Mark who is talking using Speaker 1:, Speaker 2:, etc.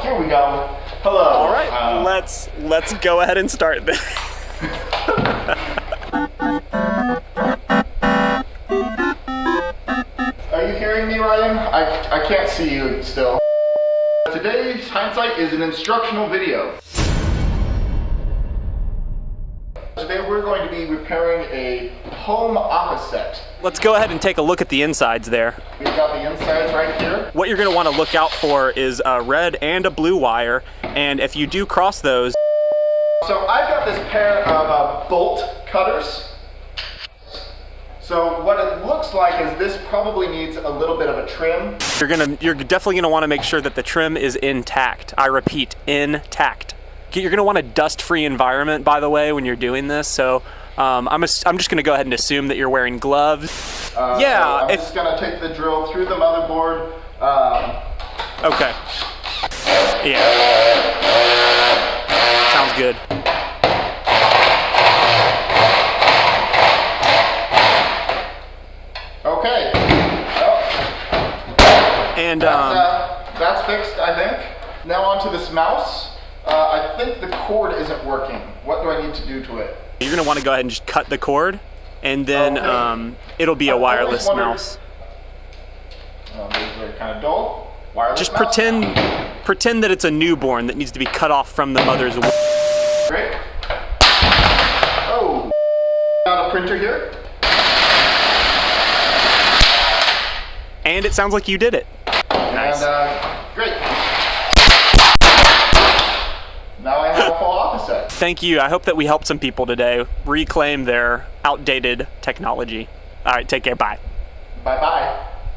Speaker 1: here we go. Hello.
Speaker 2: All right, let's go ahead and start this.
Speaker 1: Are you hearing me, Ryan? I can't see you still. Today's hindsight is an instructional video. Today we're going to be repairing a home office set.
Speaker 2: Let's go ahead and take a look at the insides there.
Speaker 1: We've got the insides right here.
Speaker 2: What you're going to want to look out for is a red and a blue wire, and if you do cross those...
Speaker 1: So I've got this pair of bolt cutters. So what it looks like is this probably needs a little bit of a trim.
Speaker 2: You're definitely going to want to make sure that the trim is intact. I repeat, intact. You're going to want a dust-free environment, by the way, when you're doing this. So I'm just going to go ahead and assume that you're wearing gloves.
Speaker 1: Yeah. So I'm just going to take the drill through the motherboard.
Speaker 2: Okay. Yeah. Sounds good.
Speaker 1: Okay.
Speaker 2: And
Speaker 1: that's fixed, I think. Now onto this mouse. I think the cord isn't working. What do I need to do to it?
Speaker 2: You're going to want to go ahead and just cut the cord, and then it'll be a wireless mouse.
Speaker 1: These are kind of dull. Wireless
Speaker 2: just
Speaker 1: mouse.
Speaker 2: pretend that it's a newborn that needs to be cut off from the mother's womb.
Speaker 1: Great. Oh, got a printer here.
Speaker 2: And it sounds like you did it. Nice.
Speaker 1: And great. Now I have a full office set.
Speaker 2: Thank you. I hope that we helped some people today reclaim their outdated technology. All right, take care. Bye.
Speaker 1: Bye-bye.